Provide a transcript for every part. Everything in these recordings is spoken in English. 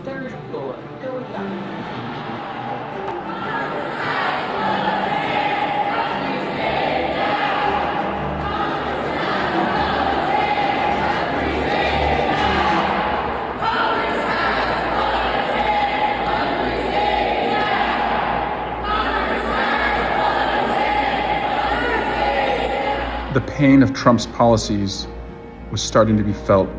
third floor. Go down. The pain of Trump's policies was starting to be felt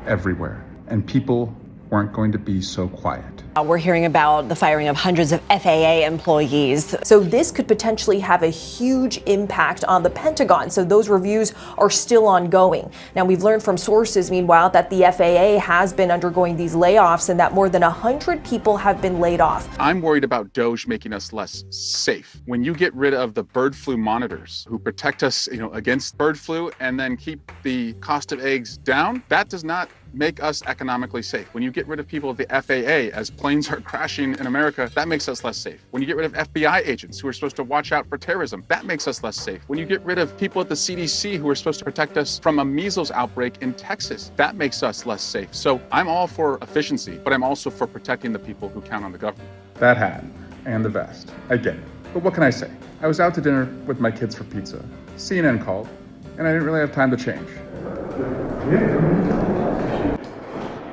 everywhere, and people weren't going to be so quiet. We're hearing about the firing of hundreds of FAA employees. So this could potentially have a huge impact on the Pentagon. So those reviews are still ongoing. Now, we've learned from sources, meanwhile, that the FAA has been undergoing these layoffs and that more than 100 people have been laid off. I'm worried about DOGE making us less safe. When you get rid of the bird flu monitors who protect us, against bird flu and then keep the cost of eggs down, that does not make us economically safe. When you get rid of people at the FAA as planes are crashing in America, that makes us less safe. When you get rid of FBI agents who are supposed to watch out for terrorism, that makes us less safe. When you get rid of people at the CDC who are supposed to protect us from a measles outbreak in Texas, that makes us less safe. So I'm all for efficiency, but I'm also for protecting the people who count on the government. That hat and the vest, I get it. But what can I say? I was out to dinner with my kids for pizza. CNN called, and I didn't really have time to change.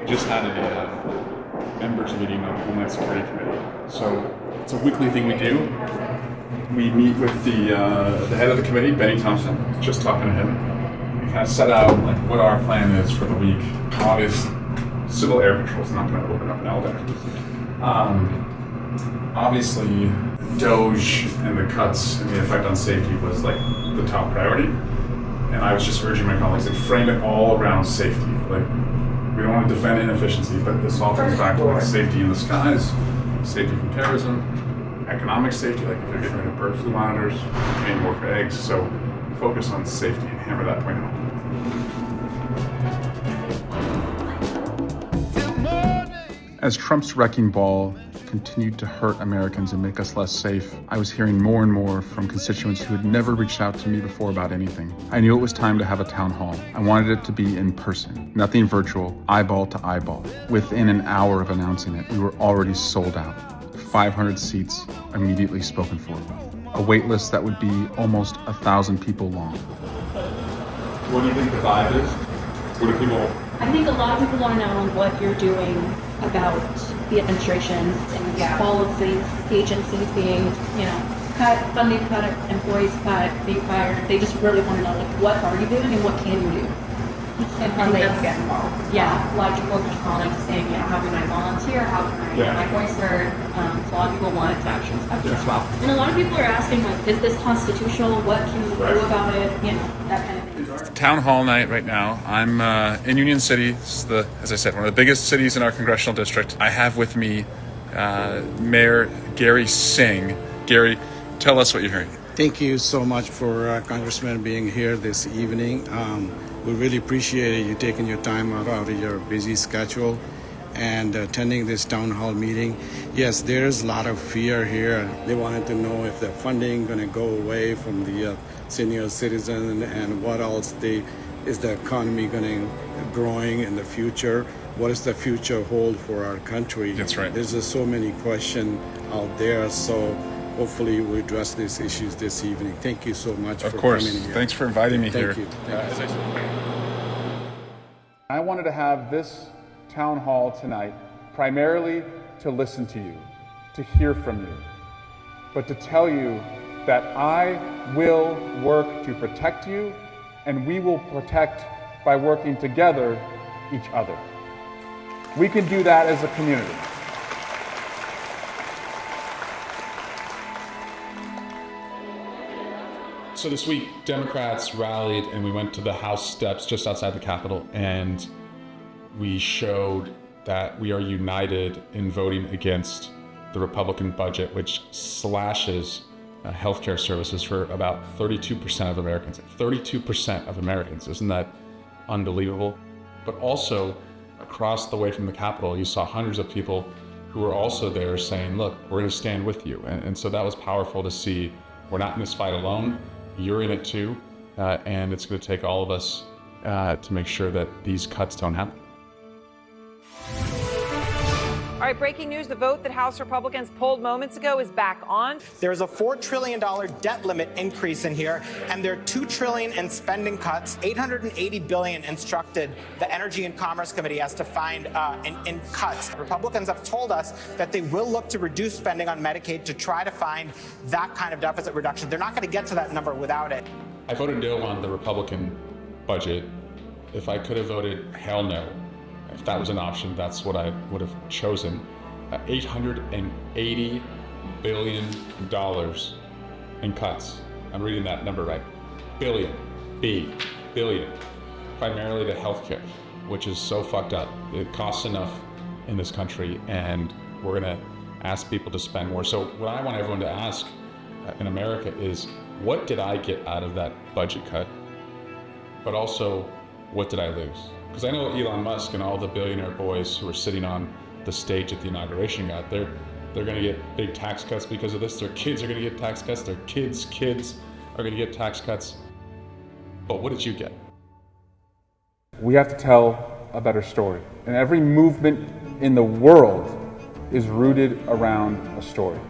Just had a members meeting of the Homeland Security Committee. So it's a weekly thing we do. We meet with the head of the committee, Benny Thompson, just talking to him. We kind of set out what our plan is for the week. Obviously, Civil Air Patrol is not going to open up now there. Obviously, DOGE and the cuts and the effect on safety was the top priority. And I was just urging my colleagues to frame it all around safety. We don't want to defend inefficiency, but this all comes back to safety in the skies, safety from terrorism, economic safety, if you're getting rid of bird flu monitors, paying more for eggs. So focus on safety and hammer that point home. As Trump's wrecking ball continued to hurt Americans and make us less safe, I was hearing more and more from constituents who had never reached out to me before about anything. I knew it was time to have a town hall. I wanted it to be in person, nothing virtual, eyeball to eyeball. Within an hour of announcing it, we were already sold out. 500 seats immediately spoken for. A wait list that would be almost 1,000 people long. What do you think the vibe is? What do people... I think a lot of people want to know what you're doing about the administration and all of these agencies being, cut, funding cut, employees cut, being fired. They just really want to know, what are you doing and what can you do? And let's get involved. Yeah, a lot of people are just calling to saying, how can I volunteer? How can I get my voice heard? So a lot of people wanted to actually speak as well. And a lot of people are asking, is this constitutional? What can you do about it? That kind of thing. Town hall night right now. I'm in Union City. This is as I said, one of the biggest cities in our congressional district. I have with me Mayor Gary Singh. Gary, tell us what you're hearing. Thank you so much for Congressman being here this evening. We really appreciate you taking your time out of your busy schedule and attending this town hall meeting. Yes, there's a lot of fear here. They wanted to know if the funding going to go away from the senior citizen and what else is the economy going to growing in the future. What does the future hold for our country? That's right. There's just so many questions out there. So hopefully we address these issues this evening. Thank you so much for coming here. Thanks for inviting me here. Thank you. I wanted to have this town hall tonight primarily to listen to you, to hear from you, but to tell you that I will work to protect you, and we will protect by working together each other. We can do that as a community. So this week, Democrats rallied and we went to the House steps just outside the Capitol, and we showed that we are united in voting against the Republican budget, which slashes healthcare services for about 32% of Americans. 32% of Americans, isn't that unbelievable? But also, across the way from the Capitol, you saw hundreds of people who were also there saying, look, we're gonna stand with you. And so that was powerful to see. We're not in this fight alone. You're in it too, and it's going to take all of us to make sure that these cuts don't happen. All right, right, breaking news, the vote that House Republicans pulled moments ago is back on. There's a $4 trillion debt limit increase in here, and there are $2 trillion in spending cuts. $880 billion instructed the Energy and Commerce Committee as to find in cuts. Republicans have told us that they will look to reduce spending on Medicaid to try to find that kind of deficit reduction. They're not going to get to that number without it. I voted no on the Republican budget. If I could have voted hell no, if that was an option, that's what I would have chosen. $880 billion in cuts. I'm reading that number right. Billion. Primarily to healthcare, which is so fucked up. It costs enough in this country, and we're gonna ask people to spend more. So what I want everyone to ask in America is, what did I get out of that budget cut? But also, what did I lose? Because I know Elon Musk and all the billionaire boys who are sitting on the stage at the inauguration got, they're gonna get big tax cuts because of this. Their kids are gonna get tax cuts. Their kids' are gonna get tax cuts. But what did you get? We have to tell a better story. And every movement in the world is rooted around a story.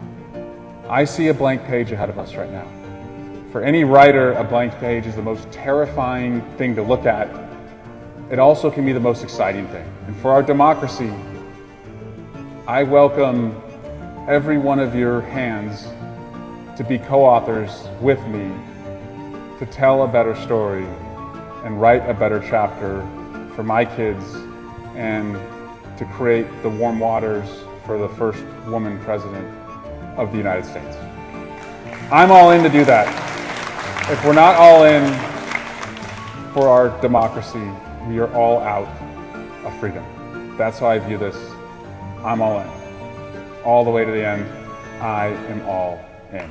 I see a blank page ahead of us right now. For any writer, a blank page is the most terrifying thing to look at. It also can be the most exciting thing. And for our democracy, I welcome every one of your hands to be co-authors with me to tell a better story and write a better chapter for my kids and to create the warm waters for the first woman president of the United States. I'm all in to do that. If we're not all in for our democracy, we are all out of freedom. That's how I view this. I'm all in. All the way to the end, I am all in.